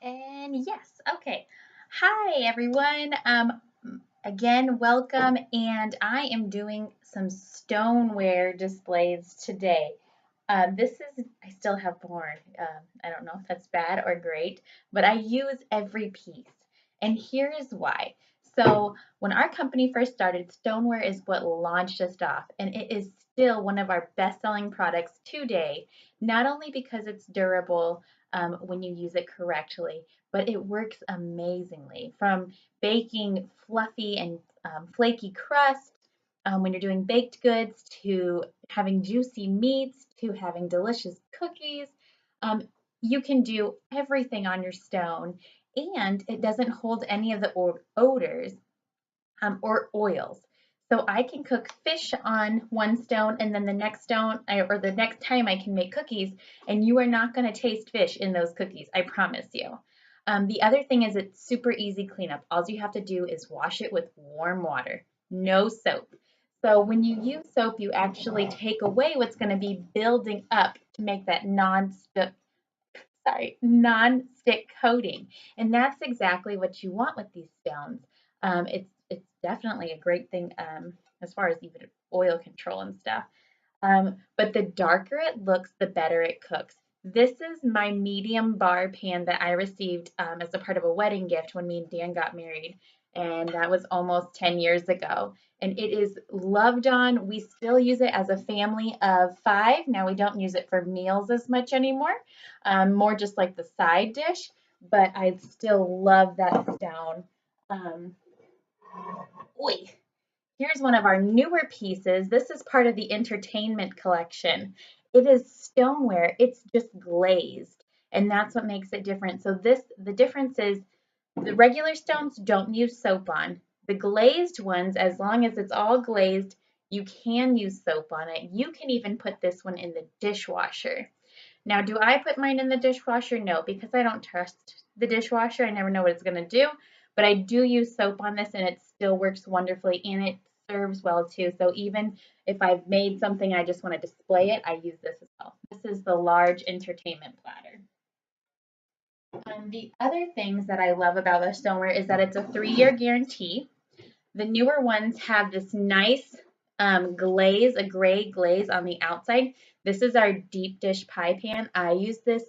And yes, okay. Hi everyone. Again, welcome. And I am doing some stoneware displays today. I still have more. I don't know if that's bad or great, but I use every piece. And here is why. So, when our company first started, stoneware is what launched us off, and it is still one of our best selling products today, not only because it's durable when you use it correctly, but it works amazingly from baking fluffy and flaky crust when you're doing baked goods to having juicy meats to having delicious cookies. Um, you can do everything on your stone, and it doesn't hold any of the odors or oils. So I can cook fish on one stone, and then the next stone or the next time I can make cookies, and you are not going to taste fish in those cookies. I promise you. The other thing is it's super easy cleanup. All you have to do is wash it with warm water, no soap. So when you use soap, you actually take away what's going to be building up to make that non-stick coating. And that's exactly what you want with these stones. It's definitely a great thing as far as even oil control and stuff. But the darker it looks, the better it cooks. This is my medium bar pan that I received as a part of a wedding gift when me and Dan got married. And that was almost 10 years ago. And it is loved on. We still use it as a family of 5. Now we don't use it for meals as much anymore, more just like the side dish. But I still love that stone. Um, Oi. Here's one of our newer pieces. This is part of the entertainment collection. It is stoneware. It's just glazed, and that's what makes it different. So the difference is the regular stones don't use soap on. The glazed ones, as long as it's all glazed, you can use soap on it. You can even put this one in the dishwasher. Now, do I put mine in the dishwasher? No, because I don't trust the dishwasher. I never know what it's going to do. But I do use soap on this and it still works wonderfully and it serves well too. So even if I've made something I just want to display it, I use this as well. This is the large entertainment platter. The other things that I love about the stoneware is that it's a 3-year guarantee. The newer ones have this nice glaze, a gray glaze on the outside. This is our deep dish pie pan. I use this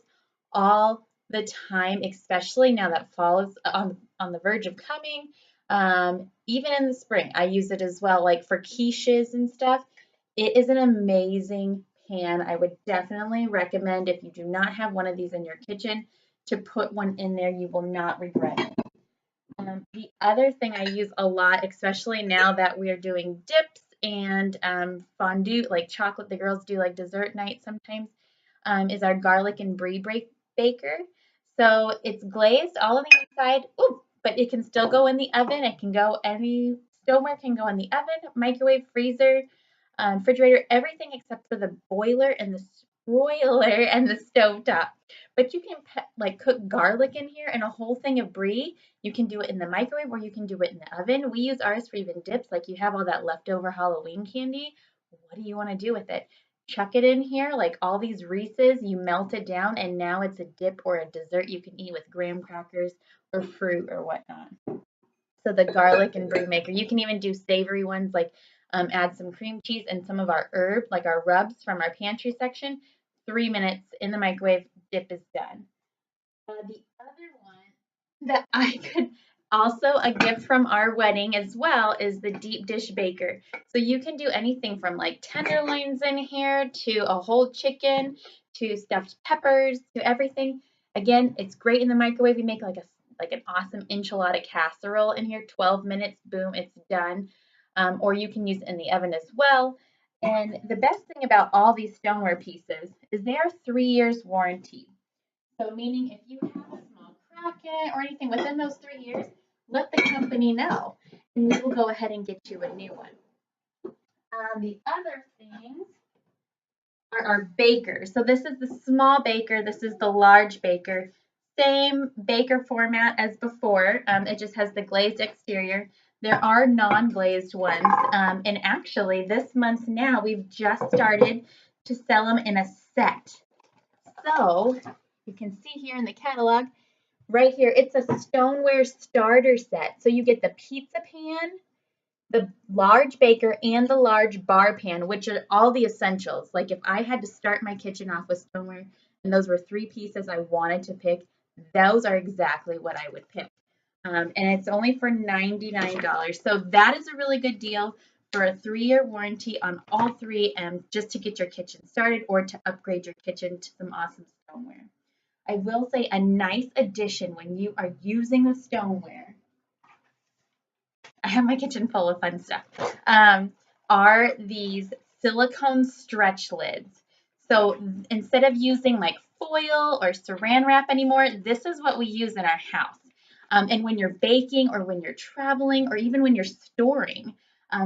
all the time, especially now that fall is on the verge of coming. Even in the spring, I use it as well, like for quiches and stuff. It is an amazing pan. I would definitely recommend if you do not have one of these in your kitchen to put one in there. You will not regret it. The other thing I use a lot, especially now that we're doing dips and fondue, like chocolate, the girls do like dessert night sometimes, is our garlic and brie baker. So it's glazed all on the inside, ooh, but it can still go in the oven. It can go stoneware can go in the oven, microwave, freezer, refrigerator, everything except for the boiler and the broiler and the stovetop. But you can like cook garlic in here and a whole thing of brie. You can do it in the microwave or you can do it in the oven. We use ours for even dips, like you have all that leftover Halloween candy. What do you want to do with it? Chuck it in here, like all these Reese's, you melt it down, and now it's a dip or a dessert you can eat with graham crackers or fruit or whatnot. So the garlic and brie maker. You can even do savory ones like add some cream cheese and some of our herb, like our rubs from our pantry section. 3 minutes in the microwave, dip is done. The other one that I could also a gift from our wedding as well is the deep dish baker. So you can do anything from like tenderloins in here to a whole chicken to stuffed peppers to everything. Again, it's great in the microwave. You make like an awesome enchilada casserole in here. 12 minutes, boom, it's done. Or you can use it in the oven as well. And the best thing about all these stoneware pieces is they are 3 years warranty. So meaning if you have a small crack in it or anything within those 3 years, let the company know, and we will go ahead and get you a new one. The other things are our bakers. So this is the small baker. This is the large baker. Same baker format as before. It just has the glazed exterior. There are non-glazed ones. And actually, this month now, we've just started to sell them in a set. So you can see here in the catalog, right here, it's a stoneware starter set. So you get the pizza pan, the large baker, and the large bar pan, which are all the essentials. Like if I had to start my kitchen off with stoneware and those were 3 pieces I wanted to pick, those are exactly what I would pick. And it's only for $99. So that is a really good deal for a 3-year warranty on all 3, just to get your kitchen started or to upgrade your kitchen to some awesome stoneware. I will say a nice addition when you are using the stoneware, I have my kitchen full of fun stuff, are these silicone stretch lids. So instead of using like foil or saran wrap anymore, this is what we use in our house. And when you're baking or when you're traveling or even when you're storing,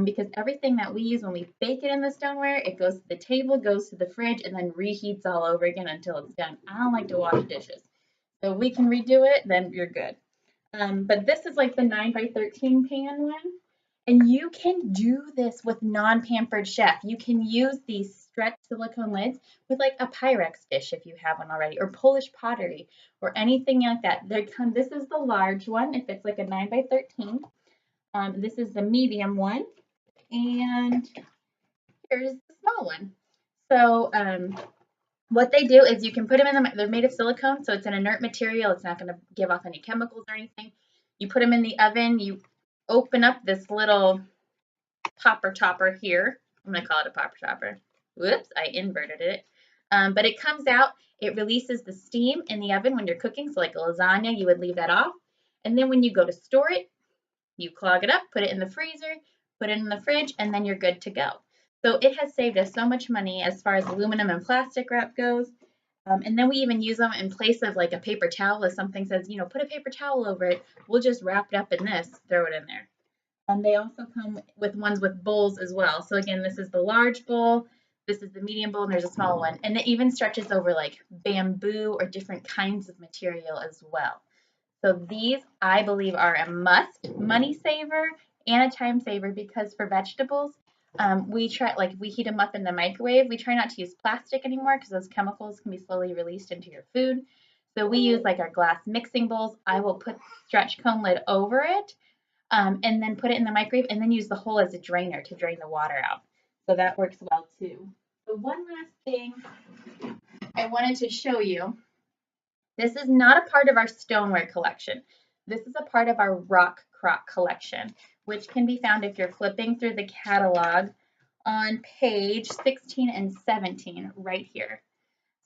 because everything that we use when we bake it in the stoneware, it goes to the table, goes to the fridge, and then reheats all over again until it's done. I don't like to wash dishes. So if we can redo it, then you're good. But this is like the 9x13 pan one. And you can do this with non-pampered chef. You can use these stretch silicone lids with like a Pyrex dish if you have one already, or Polish pottery, or anything like that. This is the large one if it's like a 9x13. This is the medium one, and here's the small one. So what they do is you can put them in they're made of silicone, so it's an inert material. It's not going to give off any chemicals or anything. You put them in the oven. You open up this little popper topper here. I'm going to call it a popper topper. Whoops, I inverted it. But it comes out. It releases the steam in the oven when you're cooking. So like a lasagna, you would leave that off. And then when you go to store it, you clog it up, put it in the freezer, put it in the fridge, and then you're good to go. So it has saved us so much money as far as aluminum and plastic wrap goes. And then we even use them in place of like a paper towel. If something says, put a paper towel over it, we'll just wrap it up in this, throw it in there. They also come with ones with bowls as well. So again, this is the large bowl, this is the medium bowl, and there's a small one. And it even stretches over like bamboo or different kinds of material as well. So these, I believe, are a must money saver and a time saver, because for vegetables, we heat them up in the microwave. We try not to use plastic anymore because those chemicals can be slowly released into your food. So we use like our glass mixing bowls. I will put stretch cone lid over it, and then put it in the microwave, and then use the hole as a drainer to drain the water out. So that works well too. So one last thing I wanted to show you. This is not a part of our stoneware collection. This is a part of our rock crock collection, which can be found if you're flipping through the catalog on page 16 and 17 right here.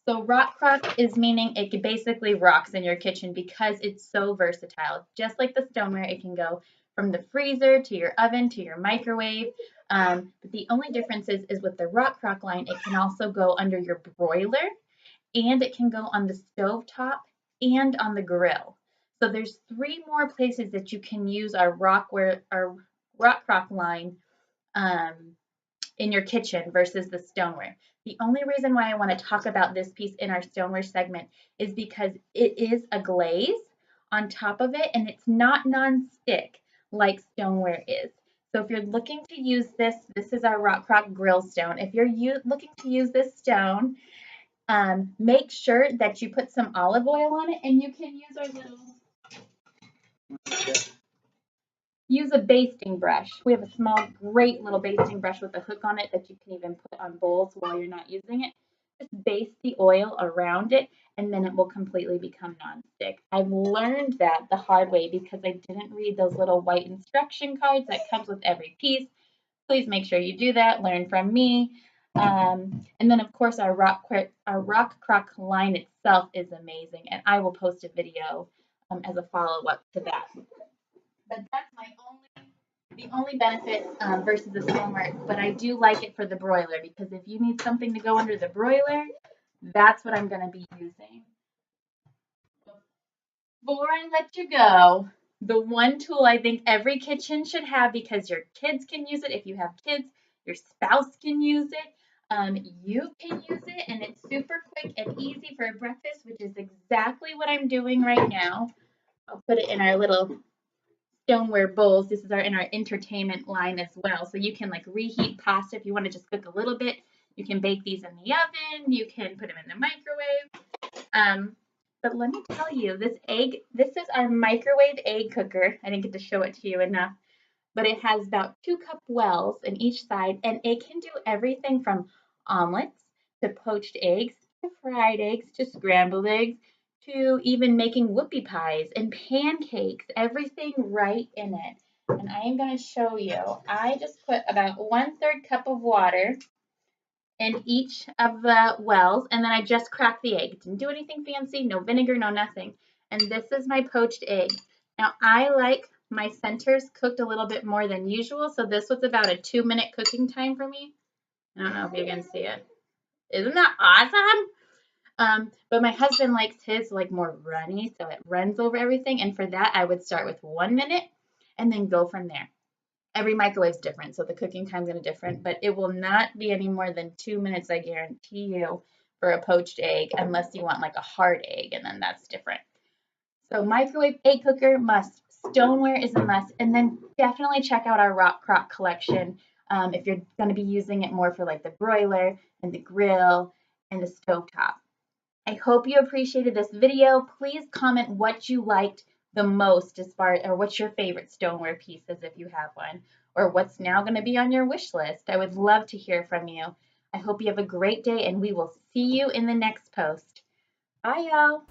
So rock crock is meaning it basically rocks in your kitchen because it's so versatile. Just like the stoneware, it can go from the freezer to your oven to your microwave. But the only difference is with the rock crock line, it can also go under your broiler, and it can go on the stove top and on the grill. So there's 3 more places that you can use our rock crock line in your kitchen versus the stoneware. The only reason why I want to talk about this piece in our stoneware segment is because it is a glaze on top of it, and it's not non-stick like stoneware is. So if you're looking to use this is our rock crock grill stone. If you're looking to use this stone, make sure that you put some olive oil on it, and you can use a basting brush. We have a small, great little basting brush with a hook on it that you can even put on bowls while you're not using it. Just baste the oil around it, and then it will completely become nonstick. I've learned that the hard way because I didn't read those little white instruction cards that comes with every piece. Please make sure you do that. Learn from me. And then, of course, our rock crock line itself is amazing, and I will post a video as a follow-up to that. But that's the only benefit versus the stoneware. But I do like it for the broiler, because if you need something to go under the broiler, that's what I'm going to be using. Before I let you go, the one tool I think every kitchen should have, because your kids can use it. If you have kids, your spouse can use it. You can use it, and it's super quick and easy for breakfast, which is exactly what I'm doing right now. I'll put it in our little stoneware bowls. This is in our entertainment line as well. So you can like reheat pasta if you want to just cook a little bit. You can bake these in the oven. You can put them in the microwave. But let me tell you, this is our microwave egg cooker. I didn't get to show it to you enough, but it has about 2-cup wells in each side, and it can do everything from omelets to poached eggs to fried eggs to scrambled eggs to even making whoopie pies and pancakes, everything right in it. And I am going to show you. I just put about 1/3 cup of water in each of the wells, and then I just cracked the egg. Didn't do anything fancy, no vinegar, no nothing. And this is my poached egg. Now I like my centers cooked a little bit more than usual, so this was about a 2-minute cooking time for me. I don't know if you can see it. Isn't that awesome? But my husband likes his like more runny, so it runs over everything. And for that, I would start with 1 minute and then go from there. Every microwave is different, so the cooking time is going to be different, but it will not be any more than 2 minutes, I guarantee you, for a poached egg, unless you want like a hard egg, and then that's different. So microwave egg cooker must. Stoneware is a must, and then definitely check out our rock crock collection if you're going to be using it more for like the broiler and the grill and the stovetop. I hope you appreciated this video. Please comment what you liked the most as far, or what's your favorite stoneware pieces if you have one, or what's now going to be on your wish list. I would love to hear from you. I hope you have a great day, and we will see you in the next post. Bye, y'all.